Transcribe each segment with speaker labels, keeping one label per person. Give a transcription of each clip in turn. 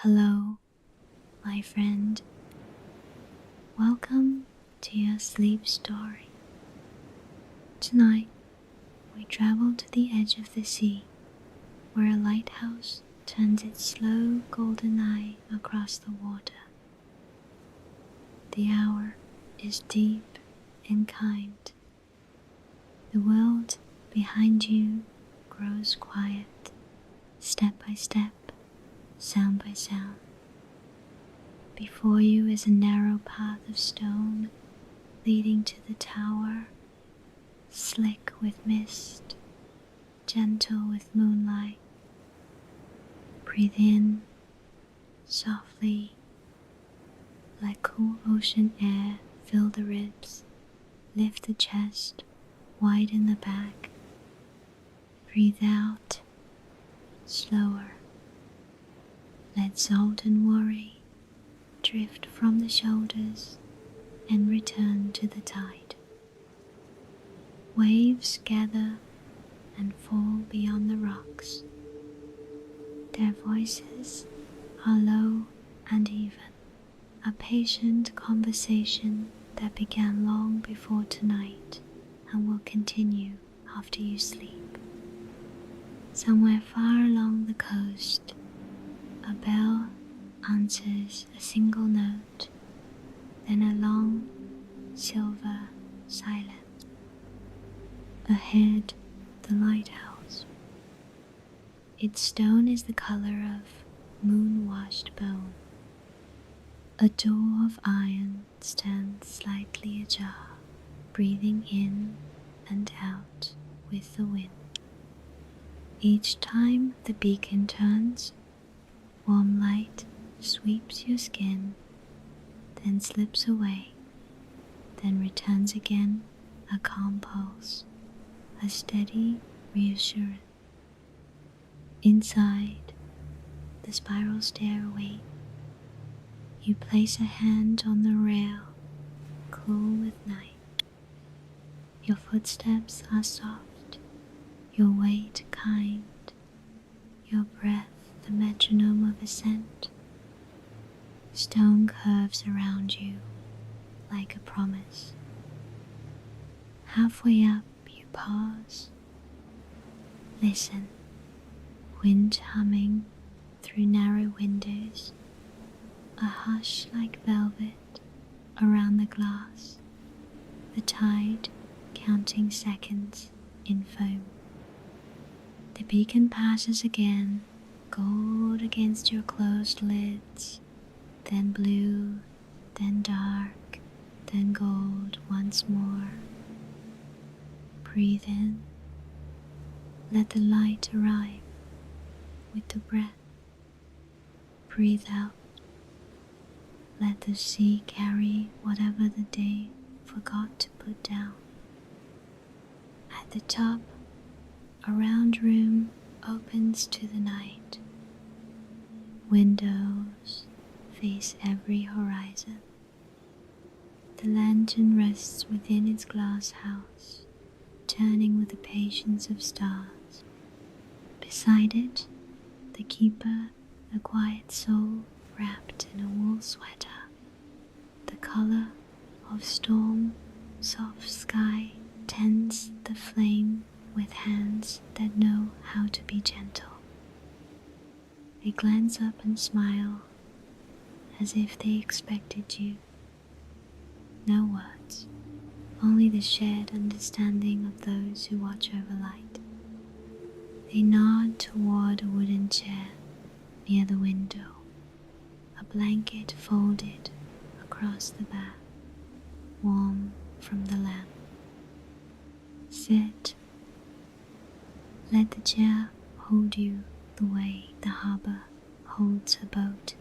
Speaker 1: Hello, my friend. Welcome to your sleep story. Tonight, we travel to the edge of the sea, where a lighthouse turns its slow golden eye across the water. The hour is deep and kind. The world behind you grows quiet, step by step, sound by sound. Before you is a narrow path of stone leading to the tower, slick with mist, gentle with moonlight. Breathe in softly, let cool ocean air fill the ribs, lift the chest, widen the back. Breathe out slower. Let salt and worry drift from the shoulders and return to the tide. Waves gather and fall beyond the rocks. Their voices are low and even, a patient conversation that began long before tonight and will continue after you sleep. Somewhere far along the coast, a bell answers a single note, then a long silver silence. Ahead, the lighthouse. Its stone is the color of moon-washed bone. A door of iron stands slightly ajar, breathing in and out with the wind. Each time the beacon turns, warm light sweeps your skin, then slips away, then returns again, a calm pulse, a steady reassurance. Inside, the spiral stairway, you place a hand on the rail, cool with night. Your footsteps are soft, your weight kind, your breath the metronome of ascent. Stone curves around you like a promise. Halfway up you pause. Listen, wind humming through narrow windows, a hush like velvet around the glass, the tide counting seconds in foam. The beacon passes again, gold against your closed lids, then blue, then dark, then gold once more. Breathe in, let the light arrive with the breath. Breathe out, let the sea carry whatever the day forgot to put down. At the top, a round room opens to the night. Windows face every horizon. The lantern rests within its glass house, turning with the patience of stars. Beside it, the keeper, a quiet soul wrapped in a wool sweater, the color of storm, soft sky, tends the flame with hands that know how to be gentle. They glance up and smile as if they expected you. No words, only the shared understanding of those who watch over light. They nod toward a wooden chair near the window, a blanket folded across the back, warm from the lamp. Sit. Let the chair hold you the way the harbor holds a boat.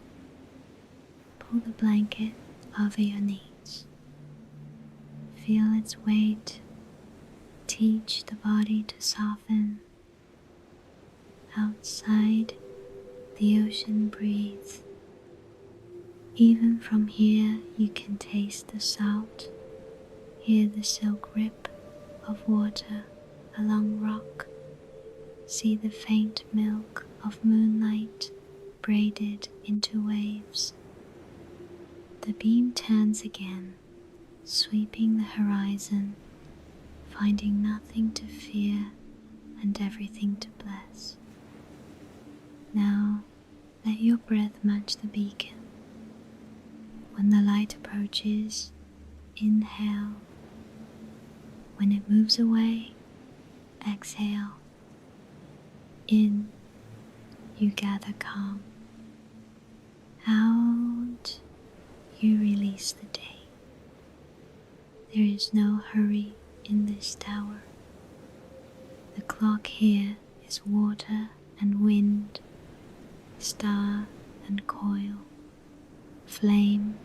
Speaker 1: Pull the blanket over your knees. Feel its weight. Teach the body to soften. Outside, the ocean breathes. Even from here, you can taste the salt, hear the silk rip of water along rock, see the faint milk of moonlight braided into waves. The beam turns again, sweeping the horizon, finding nothing to fear and everything to bless. Now let your breath match the beacon. When the light approaches, inhale. When it moves away, exhale. In, you gather calm. Out, you release the day. There is no hurry in this tower. The clock here is water and wind, star and coil, flame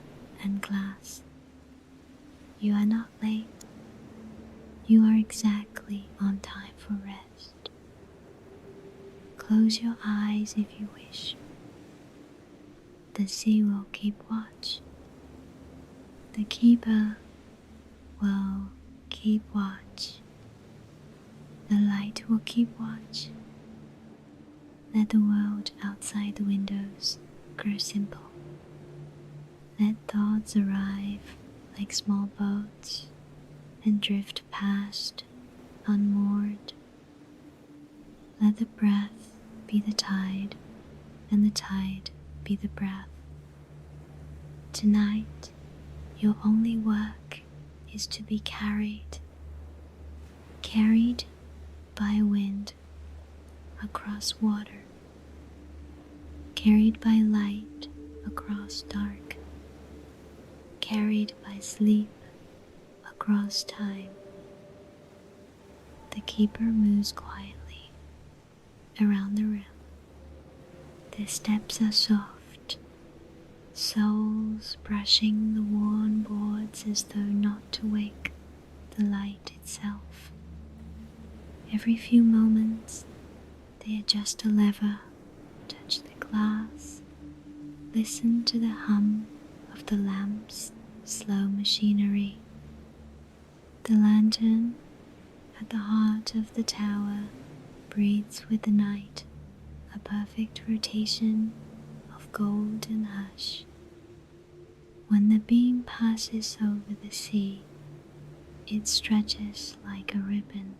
Speaker 1: and glass. You are not late. You are exactly on time for rest. Close your eyes if you wish. The sea will keep watch. The keeper will keep watch. The light will keep watch. Let the world outside the windows grow simple. Let thoughts arrive like small boats and drift past unmoored. Let the breath be the tide and the tide be the breath. Tonight, your only work is to be carried by wind across water, carried by light across dark, carried by sleep across time. The keeper moves quietly around the room. Their steps are soft, soles brushing the worn boards as though not to wake the light itself. Every few moments, they adjust a lever, touch the glass, listen to the hum of the lamp's slow machinery. The lantern at the heart of the tower breathes with the night, a perfect rotation of golden hush. When the beam passes over the sea, it stretches like a ribbon,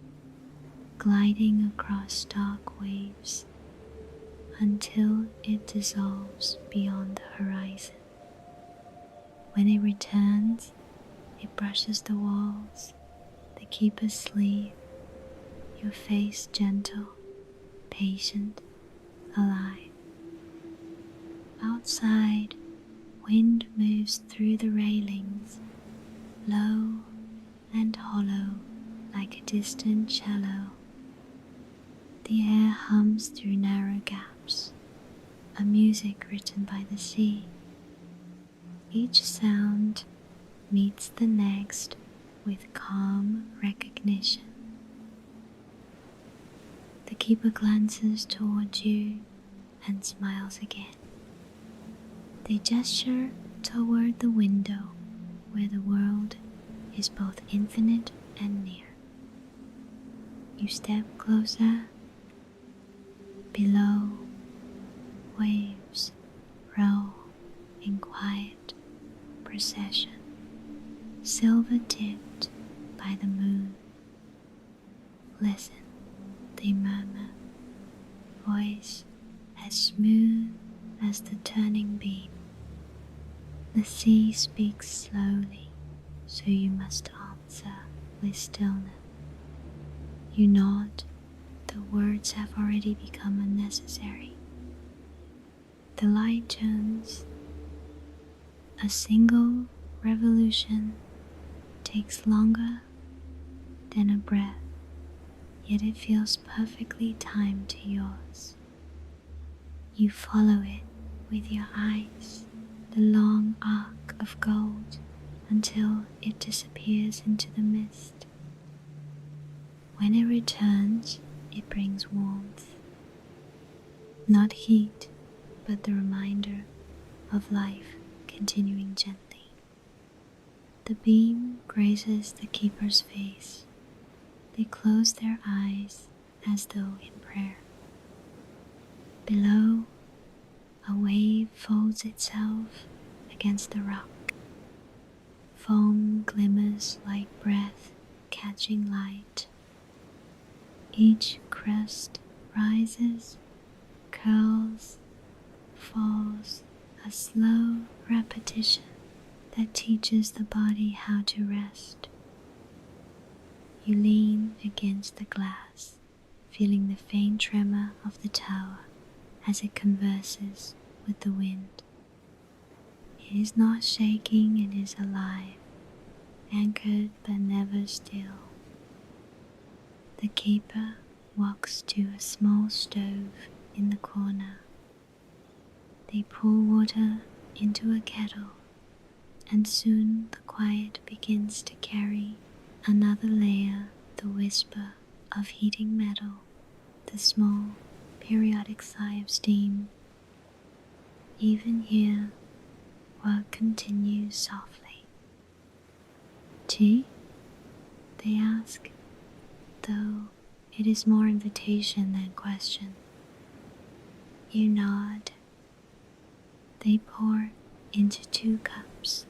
Speaker 1: gliding across dark waves until it dissolves beyond the horizon. When it returns, it brushes the walls, the keeper's sleeve, your face gentle, patient, alive. Outside, wind moves through the railings, low and hollow like a distant cello. The air hums through narrow gaps, a music written by the sea. Each sound meets the next with calm recognition. The keeper glances towards you and smiles again. They gesture toward the window where the world is both infinite and near. You step closer. Below, waves roll in quiet procession, silver tipped by the moon. Listen, they murmur, voice as smooth as the turning beam. The sea speaks slowly, so you must answer with stillness. You nod, the words have already become unnecessary. The light turns. A single revolution takes longer than a breath, yet it feels perfectly timed to yours. You follow it with your eyes, the long arc of gold, until it disappears into the mist. When it returns, it brings warmth, not heat, but the reminder of life continuing gently. The beam grazes the keeper's face. They close their eyes as though in prayer. Below, A wave folds itself against the rock. Foam glimmers like breath catching light. Each crest rises, curls, falls, a slow repetition that teaches the body how to rest. You lean against the glass, feeling the faint tremor of the tower as it converses with the wind. It is not shaking, it is alive, anchored but never still. The keeper walks to a small stove in the corner. They pour water into a kettle, and soon the quiet begins to carry another layer, the whisper of heating metal, the small, periodic sigh of steam. Even here, work continues softly. Tea? They ask, though it is more invitation than question. You nod. They pour into 2 cups,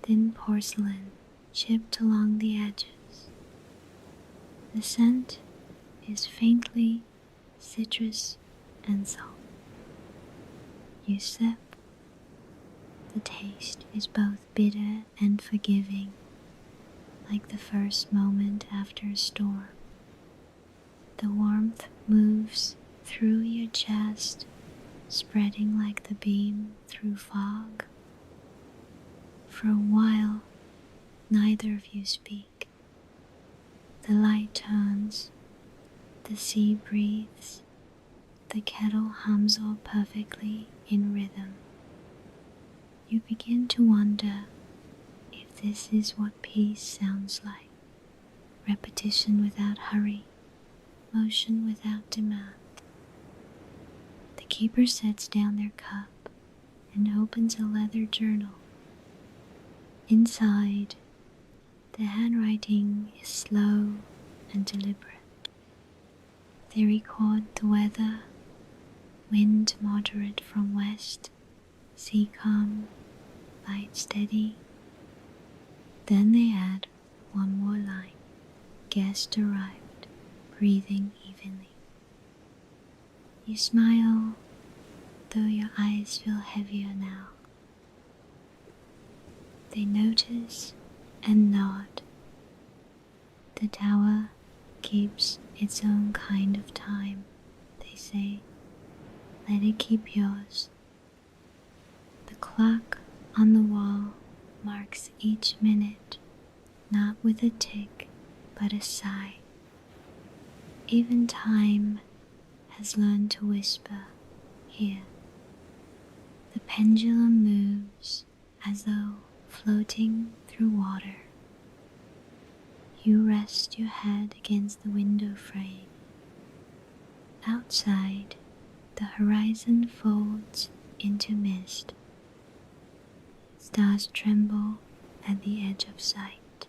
Speaker 1: thin porcelain chipped along the edges. The scent is faintly citrus and salt. You sip. The taste is both bitter and forgiving, like the first moment after a storm. The warmth moves through your chest, spreading like the beam through fog. For a while, neither of you speak. The light turns, the sea breathes, the kettle hums all perfectly in rhythm. You begin to wonder if this is what peace sounds like. Repetition without hurry, motion without demand. The keeper sets down their cup and opens a leather journal. Inside, the handwriting is slow and deliberate. They record the weather, wind moderate from west, sea calm, light steady. Then they add one more line. Guest arrived, breathing evenly. You smile, though your eyes feel heavier now. They notice and nod. The tower keeps its own kind of time, they say. Let it keep yours. The clock on the wall marks each minute, not with a tick, but a sigh. Even time has learned to whisper here. The pendulum moves as though floating through water. You rest your head against the window frame. Outside, the horizon folds into mist. Stars tremble at the edge of sight.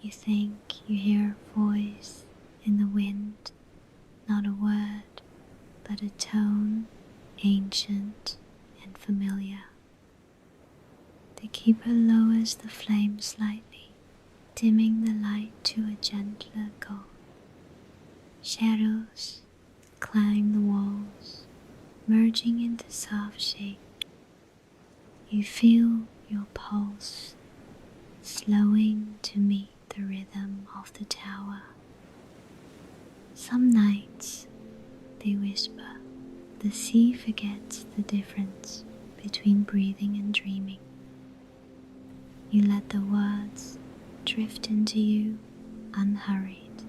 Speaker 1: You think you hear a voice in the wind, not a word, but a tone, ancient and familiar. The keeper lowers the flame slightly, dimming the light to a gentler gold. Shadows climb the walls, merging into soft shape. You feel your pulse slowing to meet the rhythm of the tower. Some nights, they whisper, the sea forgets the difference between breathing and dreaming. You let the words drift into you unhurried.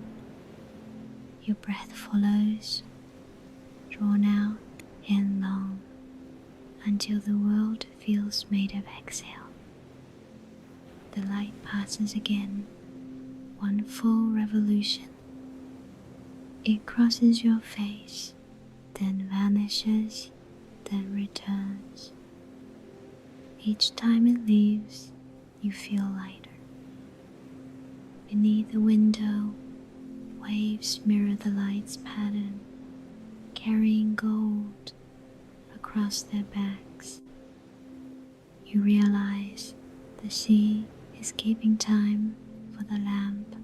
Speaker 1: Your breath follows, drawn out and long, until the world feels made of exhale. The light passes again, one full revolution. It crosses your face, then vanishes, then returns. Each time it leaves, you feel lighter. Beneath the window, waves mirror the light's pattern, carrying gold across across their backs. You realize the sea is keeping time for the lamp,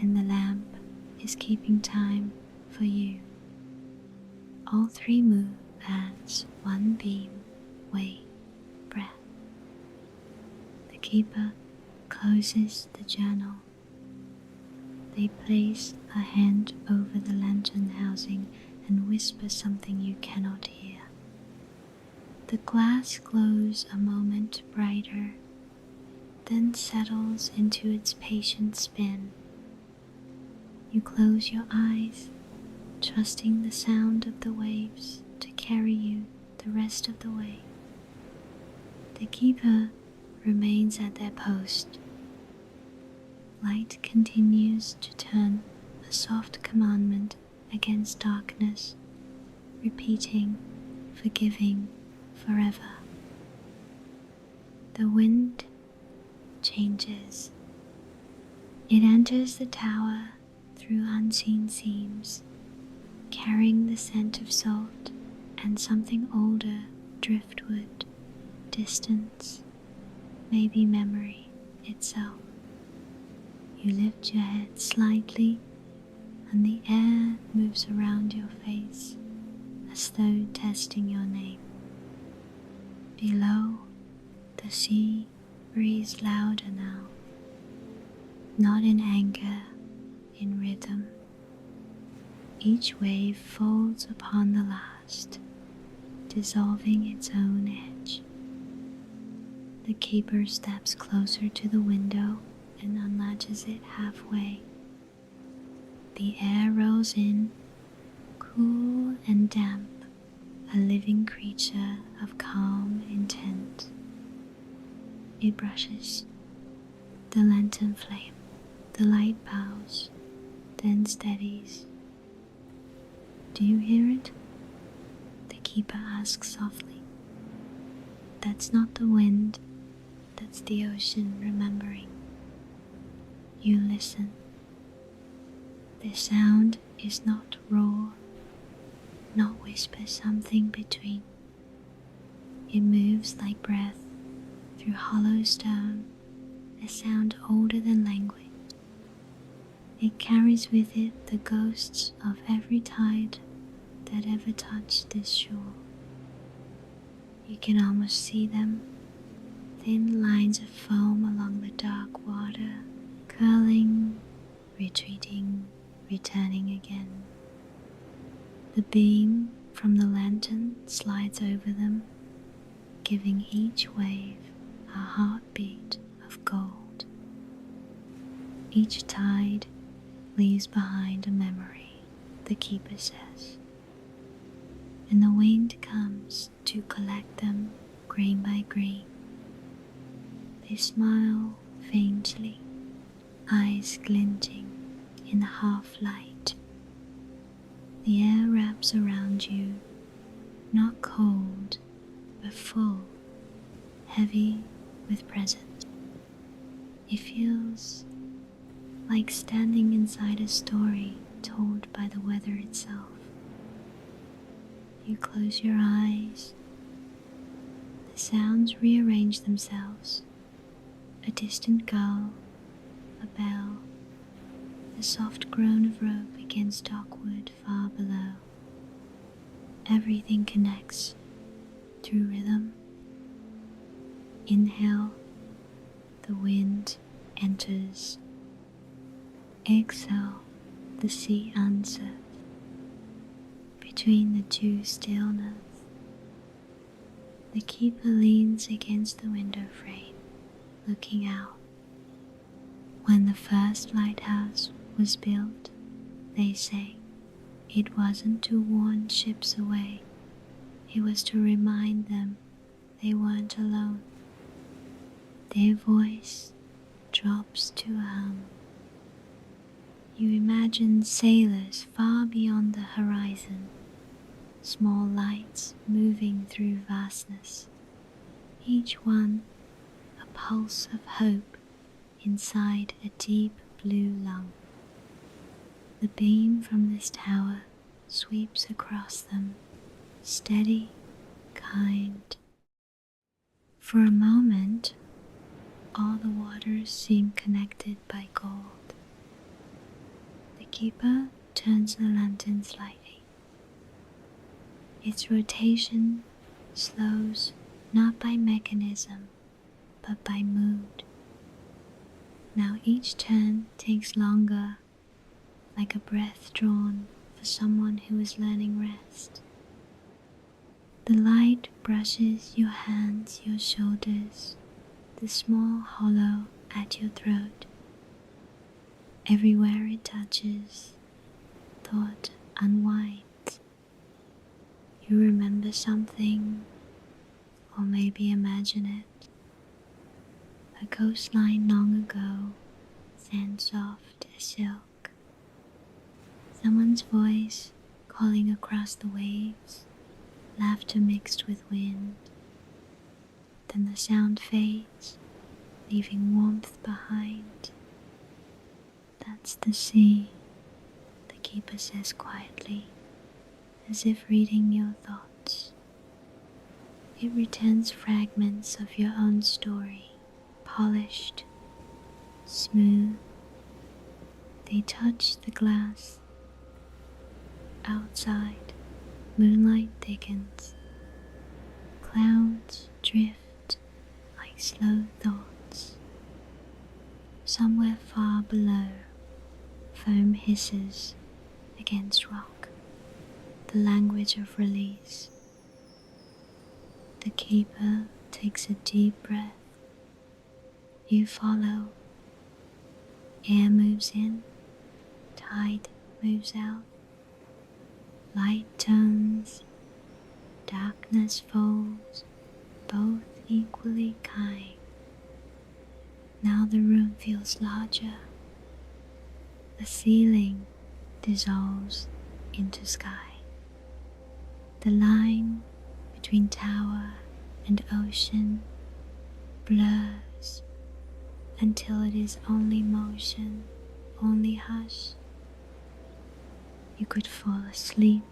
Speaker 1: and the lamp is keeping time for you. All three move as one beam, way, breath. The keeper closes the journal. They place a hand over the lantern housing and whisper something you cannot hear. The glass glows a moment brighter, then settles into its patient spin. You close your eyes, trusting the sound of the waves to carry you the rest of the way. The keeper remains at their post. Light continues to turn a soft commandment against darkness, repeating, forgiving forever. The wind changes. It enters the tower through unseen seams, carrying the scent of salt and something older, driftwood, distance, maybe memory itself. You lift your head slightly and the air moves around your face as though testing your name. Below, the sea breathes louder now, not in anger, in rhythm. Each wave folds upon the last, dissolving its own edge. The keeper steps closer to the window and unlatches it halfway. The air rolls in, cool and damp, a living creature of calm intent. It brushes the lantern flame. The light bows, then steadies. Do you hear it? The keeper asks softly. That's not the wind, that's the ocean remembering. You listen. The sound is not roar, not whisper something between. It moves like breath through hollow stone, a sound older than language. It carries with it the ghosts of every tide that ever touched this shore. You can almost see them, thin lines of foam along the dark water, curling, retreating, returning again. The beam from the lantern slides over them, giving each wave a heartbeat of gold. Each tide leaves behind a memory, the keeper says, and the wind comes to collect them grain by grain. They smile faintly, eyes glinting in the half-light. The air wraps around you, not cold, but full, heavy with presence. It feels like standing inside a story told by the weather itself. You close your eyes. The sounds rearrange themselves. A distant gull, a bell, the soft groan of rope against dockwood far below. Everything connects through rhythm. Inhale, the wind enters. Exhale, the sea answers. Between the two stillness, the keeper leans against the window frame, looking out. When the first lighthouse was built, they say, it wasn't to warn ships away, it was to remind them they weren't alone. Their voice drops to a hum. You imagine sailors far beyond the horizon, small lights moving through vastness, each one a pulse of hope inside a deep blue lung. The beam from this tower sweeps across them, steady behind. For a moment, all the waters seem connected by gold. The keeper turns the lantern slightly. Its rotation slows not by mechanism, but by mood. Now each turn takes longer, like a breath drawn for someone who is learning rest. The light brushes your hands, your shoulders, the small hollow at your throat. Everywhere it touches, thought unwinds. You remember something, or maybe imagine it. A coastline long ago, sand soft as silk. Someone's voice calling across the waves, laughter mixed with wind. Then the sound fades, leaving warmth behind. That's the sea, the keeper says quietly, as if reading your thoughts. It returns fragments of your own story, polished, smooth. They touch the glass. Outside, moonlight thickens. Clouds drift like slow thoughts. Somewhere far below, foam hisses against rock, the language of release. The keeper takes a deep breath. You follow. Air moves in, tide moves out. Light turns, darkness falls, both equally kind. Now the room feels larger. The ceiling dissolves into sky. The line between tower and ocean blurs until it is only motion, only hush. You could fall asleep,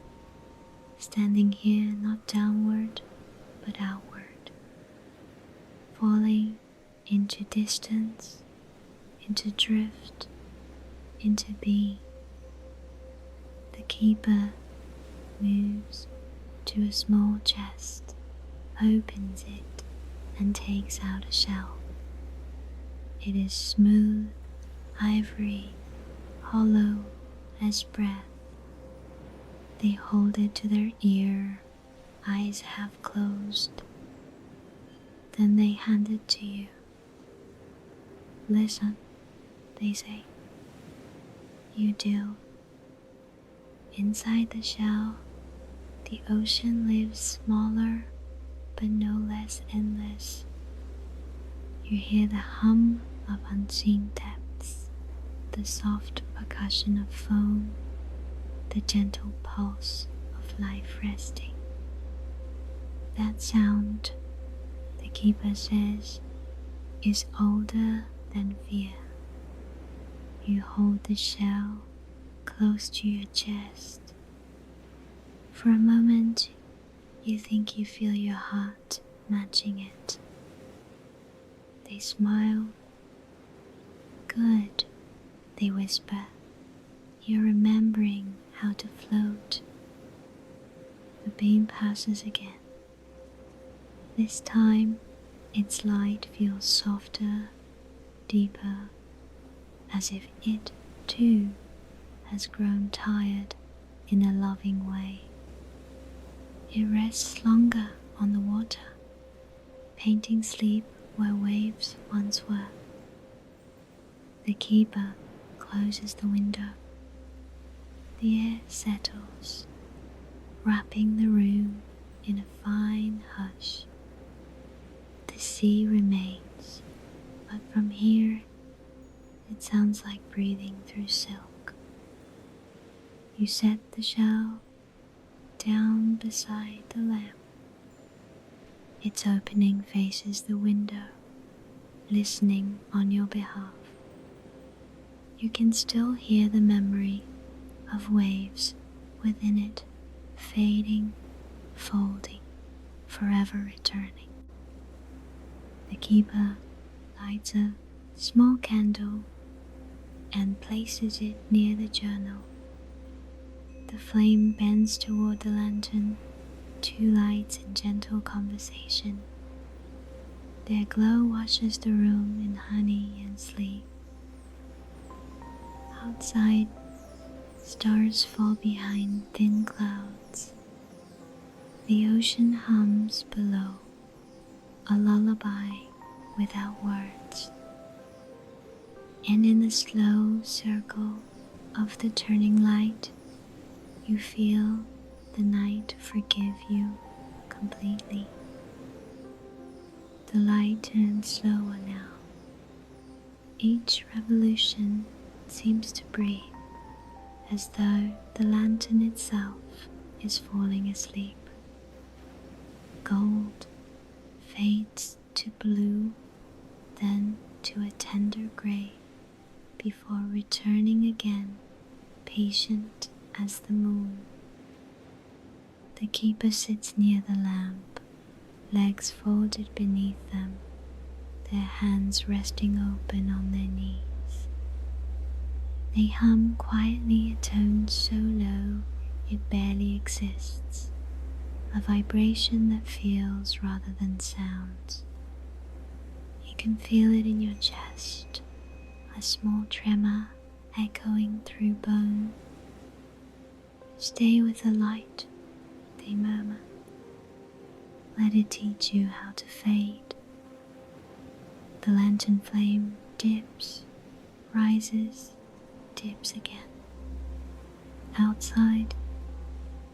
Speaker 1: standing here not downward but outward, falling into distance, into drift, into being. The keeper moves to a small chest, opens it, and takes out a shell. It is smooth, ivory, hollow as breath. They hold it to their ear, eyes half closed. Then they hand it to you. Listen, they say. You do. Inside the shell, the ocean lives smaller, but no less endless. You hear the hum of unseen depths, the soft percussion of foam, the gentle pulse of life resting. That sound, the keeper says, is older than fear. You hold the shell close to your chest. For a moment, you think you feel your heart matching it. They smile. Good, they whisper. You're remembering how to float. The beam passes again. This time, its light feels softer, deeper, as if it, too, has grown tired in a loving way. It rests longer on the water, painting sleep where waves once were. The keeper closes the window. The air settles, wrapping the room in a fine hush. The sea remains, but from here it sounds like breathing through silk. You set the shell down beside the lamp. Its opening faces the window, listening on your behalf. You can still hear the memory of waves within it, fading, folding. forever returning. The keeper lights a small candle and places it near the journal. The flame bends toward the lantern, two lights in gentle conversation. Their glow washes the room in honey and sleep. Outside, stars fall behind thin clouds. The ocean hums below, a lullaby without words. And in the slow circle of the turning light, you feel the night forgive you completely. The light turns slower now. Each revolution seems to breathe, as though the lantern itself is falling asleep. Gold fades to blue, then to a tender gray, before returning again, patient as the moon. The keeper sits near the lamp, legs folded beneath them, their hands resting open on their knees. They hum quietly a tone so low it barely exists, a vibration that feels rather than sounds. You can feel it in your chest, a small tremor echoing through bone. Stay with the light, they murmur. Let it teach you how to fade. The lantern flame dips, rises, dips again. Outside,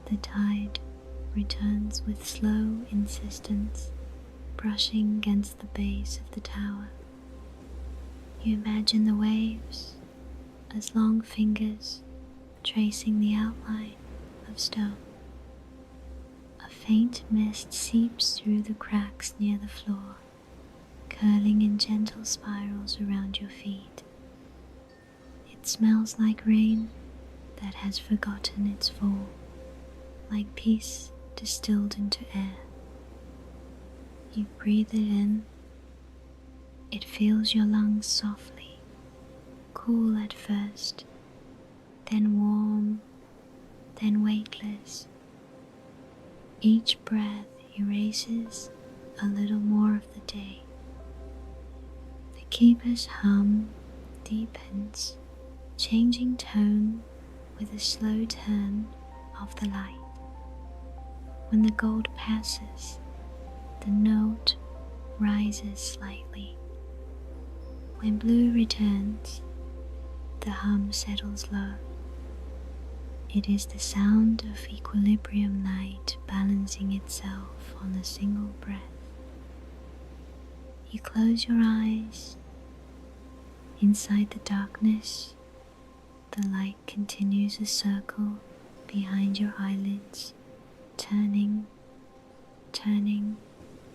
Speaker 1: the tide returns with slow insistence, brushing against the base of the tower. You imagine the waves as long fingers tracing the outline of stone. A faint mist seeps through the cracks near the floor, curling in gentle spirals around your feet. It smells like rain that has forgotten its fall, like peace distilled into air. You breathe it in. It fills your lungs softly, cool at first, then warm, then weightless. Each breath erases a little more of the day. The keeper's hum deepens, changing tone with a slow turn of the light. When the gold passes, the note rises slightly. When blue returns, the hum settles low. It is the sound of equilibrium light balancing itself on a single breath. You close your eyes. Inside the darkness, the light continues a circle behind your eyelids, turning,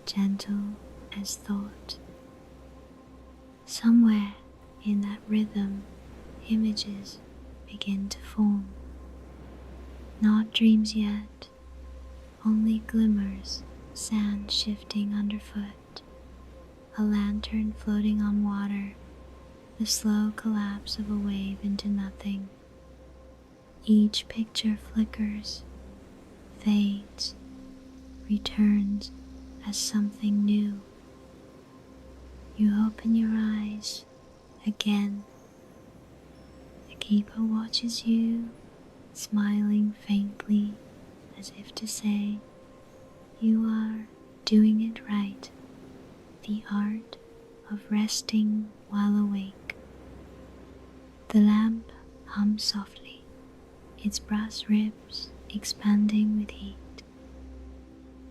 Speaker 1: gentle as thought. Somewhere in that rhythm, images begin to form. Not dreams yet, only glimmers, sand shifting underfoot, a lantern floating on water, the slow collapse of a wave into nothing. Each picture flickers, fades, returns as something new. You open your eyes again. The keeper watches you, smiling faintly as if to say, you are doing it right, the art of resting while awake. The lamp hums softly, its brass ribs expanding with heat.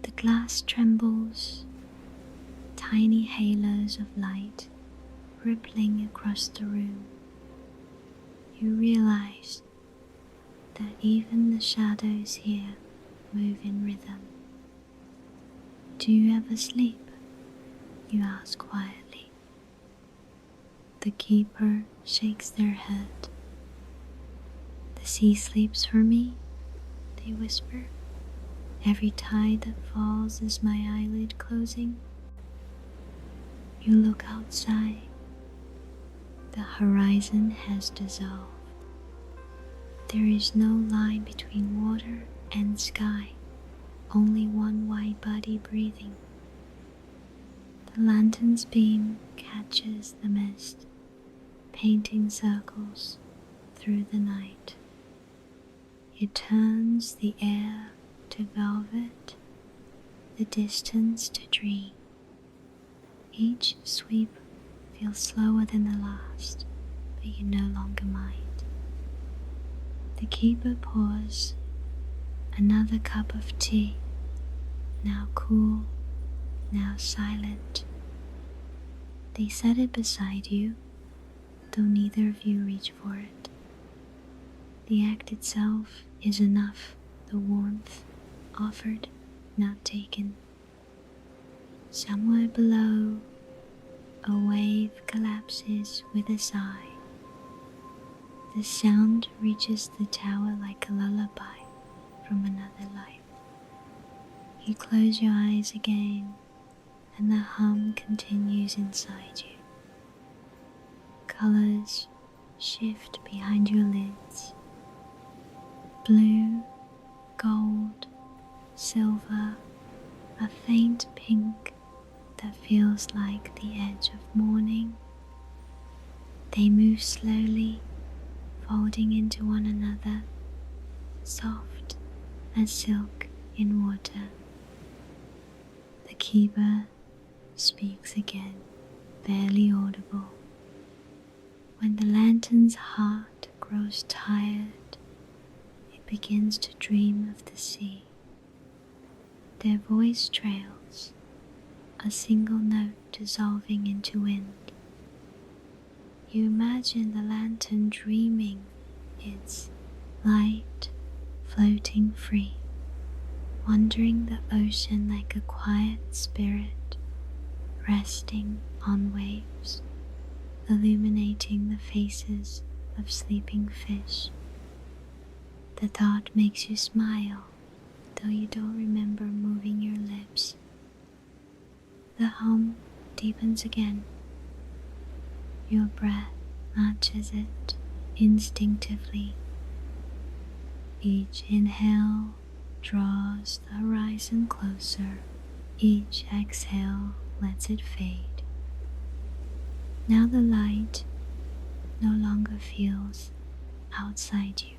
Speaker 1: The glass trembles, tiny halos of light rippling across the room. You realize that even the shadows here move in rhythm. Do you ever sleep? You ask quietly. The keeper shakes their head. The sea sleeps for me, they whisper. Every tide that falls is my eyelid closing. You look outside. The horizon has dissolved. There is no line between water and sky, only one wide body breathing. The lantern's beam catches the mist, painting circles through the night. It turns the air to velvet, the distance to dream. Each sweep feels slower than the last, but you no longer mind. The keeper pours another cup of tea, now cool, now silent. They set it beside you, though neither of you reach for it. The act itself is enough, the warmth offered, not taken. Somewhere below, a wave collapses with a sigh. The sound reaches the tower like a lullaby from another life. You close your eyes again, and the hum continues inside you. Colors shift behind your lids. Blue, gold, silver, a faint pink that feels like the edge of morning. They move slowly, folding into one another, soft as silk in water. The keeper speaks again, barely audible. When the lantern's heart grows tired, it begins to dream of the sea. Their voice trails, a single note dissolving into wind. You imagine the lantern dreaming its light floating free, wandering the ocean like a quiet spirit, resting on waves, illuminating the faces of sleeping fish. The thought makes you smile, though you don't remember moving your lips. The hum deepens again. Your breath matches it instinctively. Each inhale draws the horizon closer. Each exhale lets it fade. Now the light no longer feels outside you.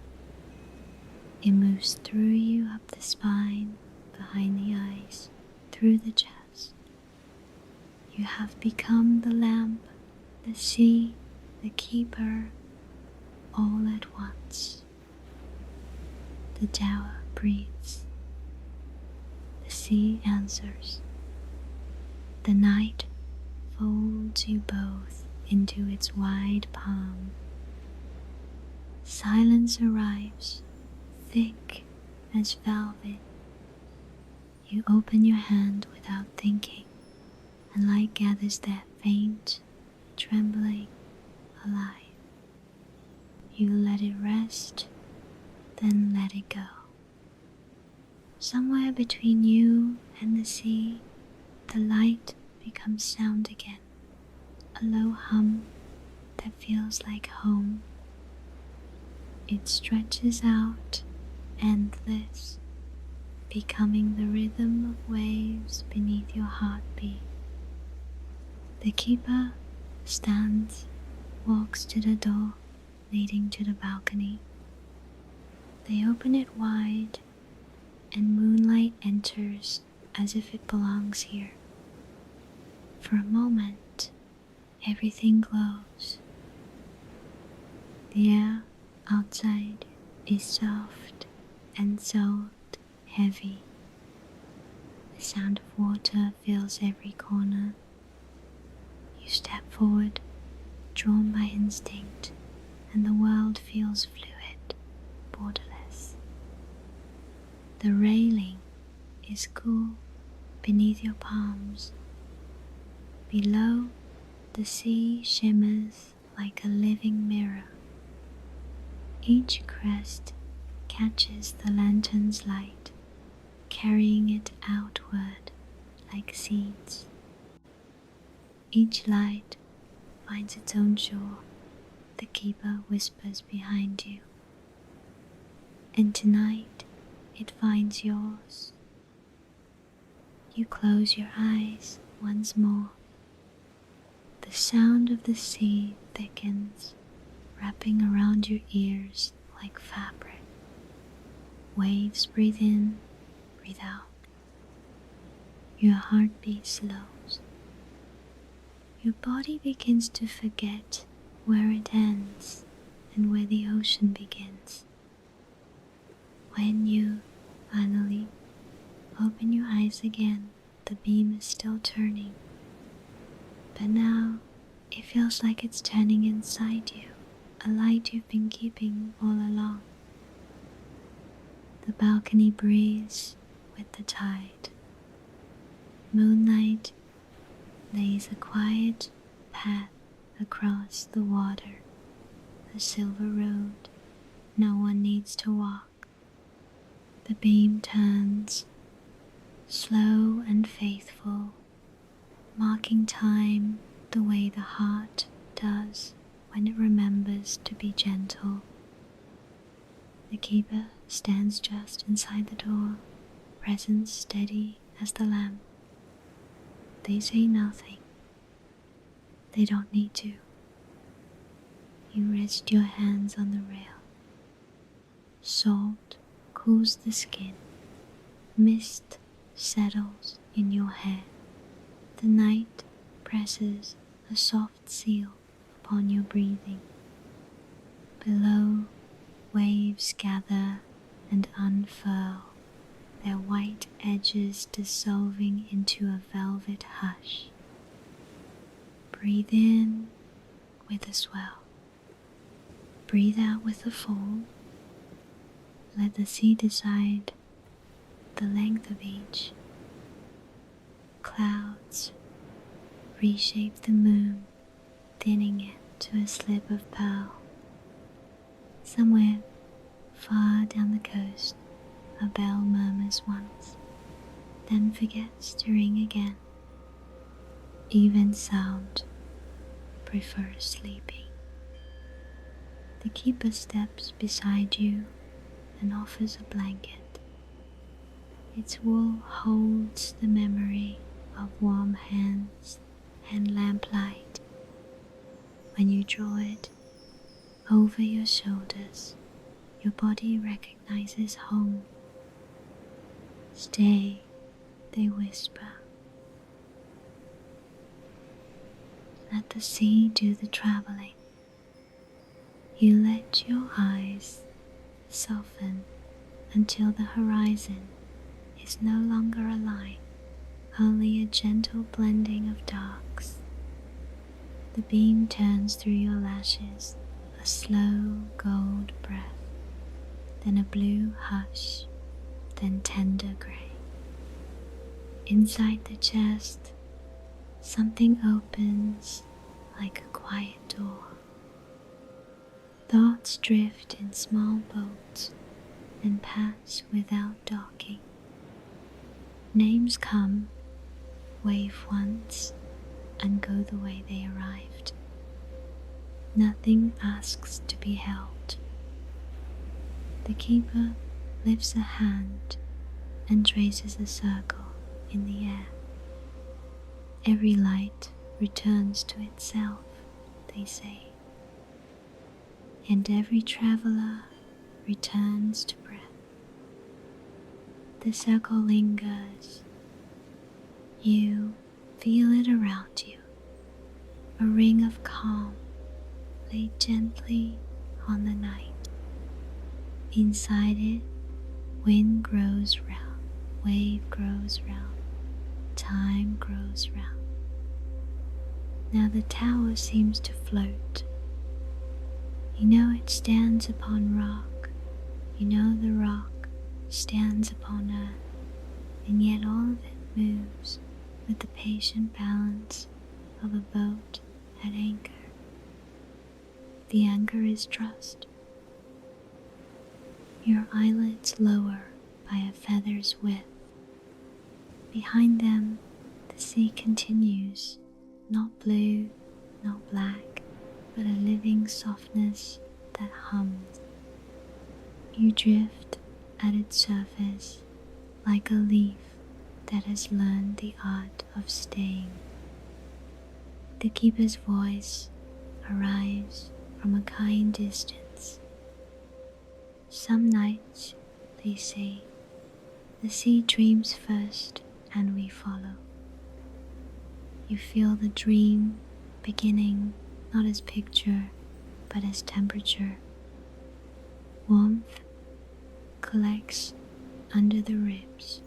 Speaker 1: It moves through you, up the spine, behind the eyes, through the chest. You have become the lamp, the sea, the keeper, all at once. The tower breathes. The sea answers. The night folds you both into its wide palm. Silence arrives, thick as velvet. You open your hand without thinking, and light gathers there, faint, trembling, alive. You let it rest, then let it go. Somewhere between you and the sea, the light becomes sound again, a low hum that feels like home. It stretches out, endless, becoming the rhythm of waves beneath your heartbeat. The keeper stands, walks to the door leading to the balcony. They open it wide, and moonlight enters as if it belongs here. For a moment, everything glows. The air outside is soft and salt heavy. The sound of water fills every corner. You step forward, drawn by instinct, and the world feels fluid, borderless. The railing is cool beneath your palms. Below, the sea shimmers like a living mirror. Each crest catches the lantern's light, carrying it outward like seeds. Each light finds its own shore, the keeper whispers behind you. And tonight it finds yours. You close your eyes once more. The sound of the sea thickens, wrapping around your ears like fabric. Waves breathe in, breathe out. Your heartbeat slows. Your body begins to forget where it ends and where the ocean begins. When you finally open your eyes again, the beam is still turning. But now it feels like it's turning inside you, a light you've been keeping all along. The balcony breathes with the tide. Moonlight lays a quiet path across the water, a silver road no one needs to walk. The beam turns, slow and faithful, marking time the way the heart does when it remembers to be gentle. The keeper stands just inside the door, presence steady as the lamp. They say nothing. They don't need to. You rest your hands on the rail. Salt cools the skin. Mist settles in your hair. The night presses a soft seal upon your breathing. Below, waves gather and unfurl, their white edges dissolving into a velvet hush. Breathe in with a swell. Breathe out with a fall. Let the sea decide the length of each. Clouds reshape the moon, thinning it to a slip of pearl. Somewhere far down the coast, a bell murmurs once, then forgets to ring again. Even sound prefers sleeping. The keeper steps beside you and offers a blanket. Its wool holds the memory of warm hands and lamplight. When you draw it over your shoulders, your body recognizes home. Stay, they whisper. Let the sea do the traveling. You let your eyes soften until the horizon is no longer a line, only a gentle blending of darks. The beam turns through your lashes, a slow gold breath, then a blue hush, then tender gray. Inside the chest, something opens like a quiet door. Thoughts drift in small boats and pass without docking. Names come, wave once, and go the way they arrived. Nothing asks to be held. The keeper lifts a hand and traces a circle in the air. Every light returns to itself, they say, and every traveler returns to breath. The circle lingers. You feel it around you, a ring of calm laid gently on the night. Inside it, wind grows round, wave grows round, time grows round. Now the tower seems to float. You know it stands upon rock. You know the rock stands upon earth, and yet all of it moves with the patient balance of a boat at anchor. The anchor is trust. Your eyelids lower by a feather's width. Behind them, the sea continues, not blue, not black, but a living softness that hums. You drift at its surface like a leaf that has learned the art of staying. The keeper's voice arrives from a kind distance. Some nights, they say, the sea dreams first and we follow. You feel the dream beginning not as picture but as temperature. Warmth collects under the ribs.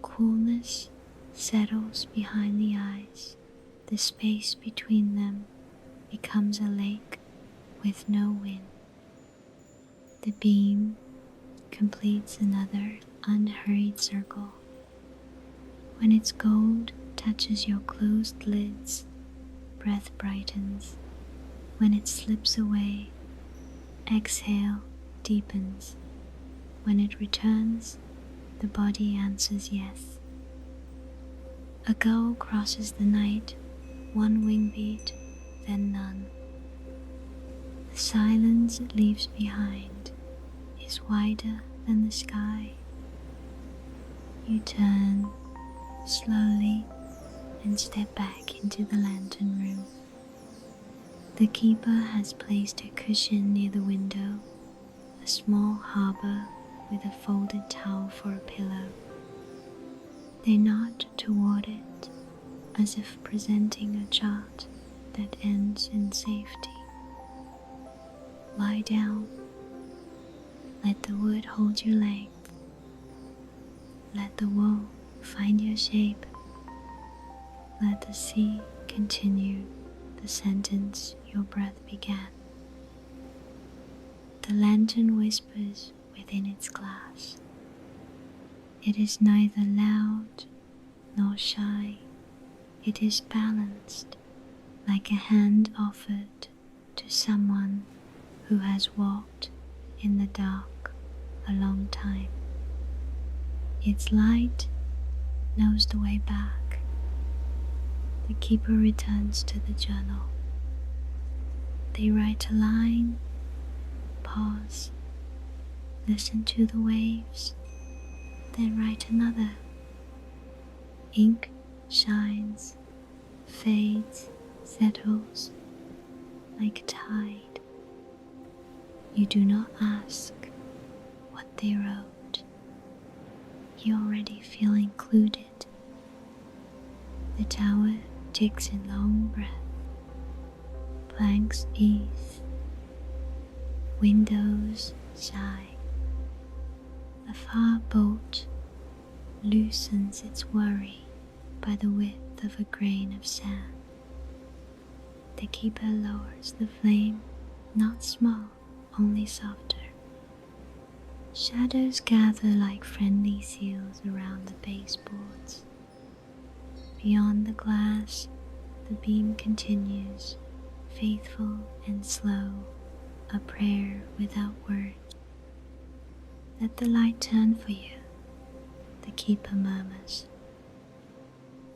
Speaker 1: Coolness settles behind the eyes. The space between them becomes a lake with no wind. The beam completes another unhurried circle. When its gold touches your closed lids, breath brightens. When it slips away, exhale deepens. When it returns, the body answers yes. A gull crosses the night, one wing beat, then none. The silence it leaves behind is wider than the sky. You turn slowly and step back into the lantern room. The keeper has placed a cushion near the window, a small harbor with a folded towel for a pillow. They nod toward it as if presenting a chart that ends in safety. Lie down. Let the wood hold your length. Let the wool find your shape. Let the sea continue the sentence your breath began. The lantern whispers within its glass. It is neither loud nor shy. It is balanced, like a hand offered to someone who has walked in the dark a long time. Its light knows the way back. The keeper returns to the journal. They write a line, pause, listen to the waves, then write another. Ink shines, fades, settles like a tide. You do not ask what they wrote. You already feel included. The tower takes a long breath. Planks ease. Windows sigh. A far boat loosens its worry by the width of a grain of sand. The keeper lowers the flame, not small, only softer. Shadows gather like friendly seals around the baseboards. Beyond the glass, the beam continues, faithful and slow, a prayer without words. Let the light turn for you, the keeper murmurs.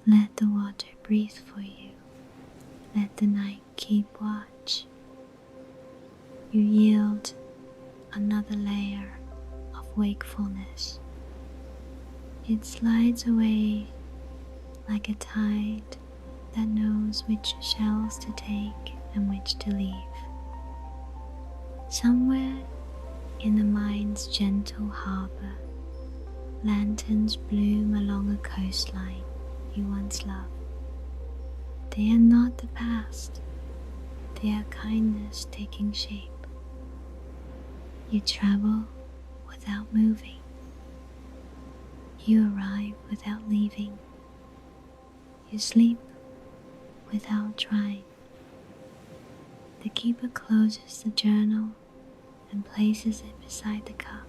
Speaker 1: Let the water breathe for you. Let the night keep watch. You yield another layer of wakefulness. It slides away like a tide that knows which shells to take and which to leave. Somewhere in the mind's gentle harbor, lanterns bloom along a coastline you once loved. They are not the past, they are kindness taking shape. You travel without moving. You arrive without leaving. You sleep without trying. The keeper closes the journal and places it beside the cup.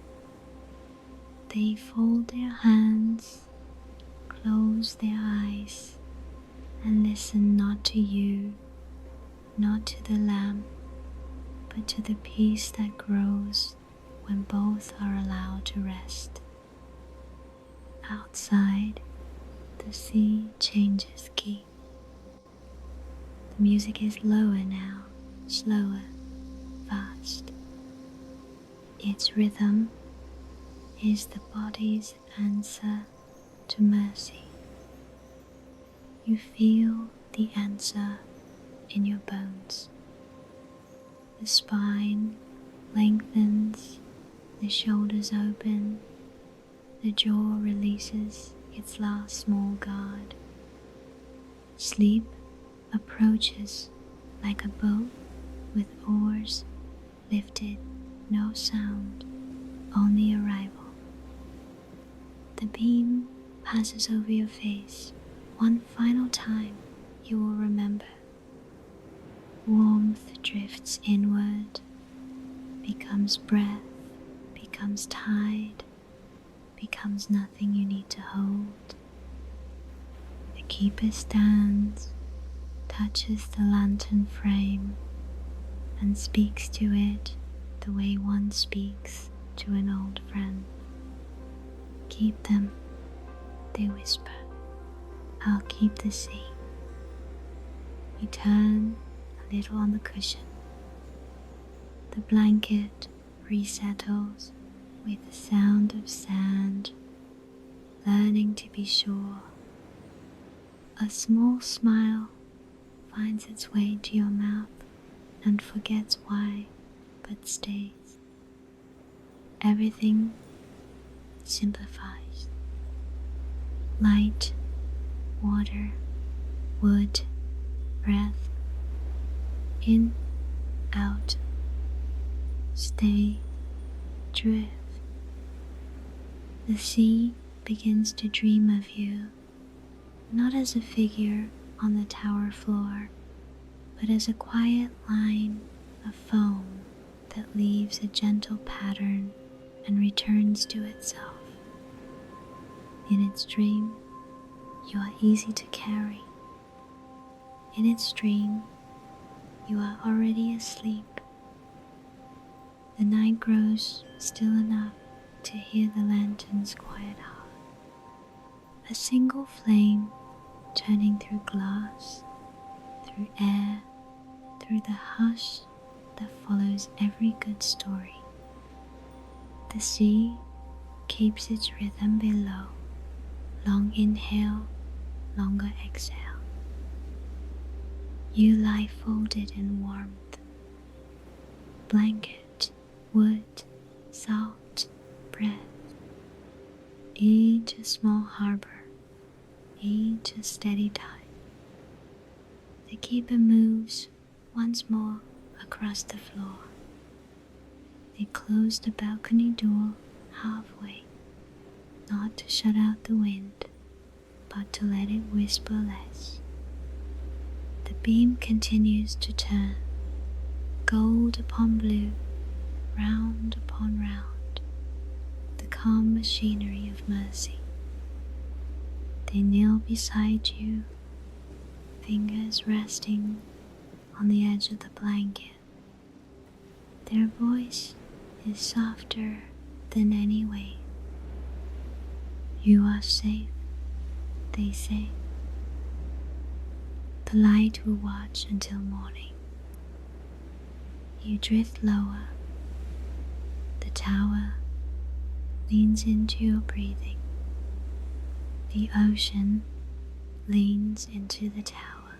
Speaker 1: They fold their hands, close their eyes, and listen not to you, not to the lamp, but to the peace that grows when both are allowed to rest. Outside, The sea changes key. The music is lower now, slower, fast. Its rhythm is the body's answer to mercy. You feel the answer in your bones. The spine lengthens, the shoulders open, the jaw releases its last small guard. Sleep approaches like a boat with oars lifted, no sound, only arrival. The beam passes over your face one final time you will remember. Warmth drifts inward, becomes breath, becomes tide, becomes nothing you need to hold. The keeper stands, touches the lantern frame, and speaks to it the way one speaks to an old friend. Keep them, they whisper. I'll keep the sea. You turn a little on the cushion. The blanket resettles with the sound of sand, learning to be sure. A small smile finds its way to your mouth and forgets why, but stays. Everything simplifies. Light, water, wood, breath, in, out, stay, drift. The sea begins to dream of you, not as a figure on the tower floor, but as a quiet line of foam that leaves a gentle pattern and returns to itself. In its dream, you are easy to carry. In its dream, you are already asleep. The night grows still enough to hear the lantern's quiet heart. A single flame turning through glass, through air, through the hush that follows every good story. The sea keeps its rhythm below. Long inhale, longer exhale. You lie folded in warmth. Blanket, wood, salt, breath. Each a small harbor, each a steady tide. The keeper moves once more across the floor. They close the balcony door halfway, not to shut out the wind, but to let it whisper less. The beam continues to turn, gold upon blue, round upon round, the calm machinery of mercy. They kneel beside you, fingers resting on the edge of the blanket. Their voice is softer than any wave. You are safe, they say. The light will watch until morning. You drift lower. The tower leans into your breathing. The ocean leans into the tower.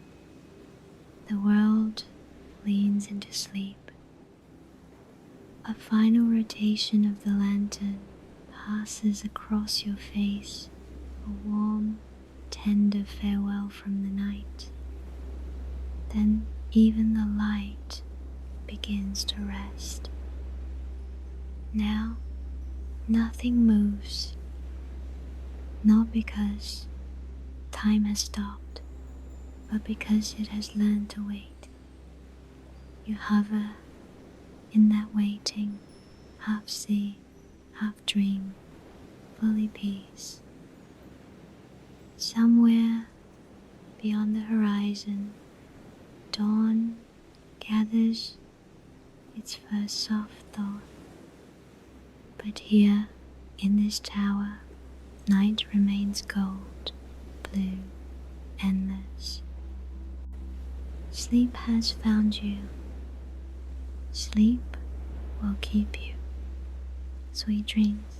Speaker 1: The world leans into sleep. A final rotation of the lantern passes across your face, a warm, tender farewell from the night. Then even the light begins to rest. Now nothing moves, not because time has stopped, but because it has learned to wait. You hover in that waiting, half sea, half dream, fully peace. Somewhere beyond the horizon, dawn gathers its first soft thought. But here, in this tower, night remains gold, blue, endless. Sleep has found you. Sleep will keep you. Sweet dreams.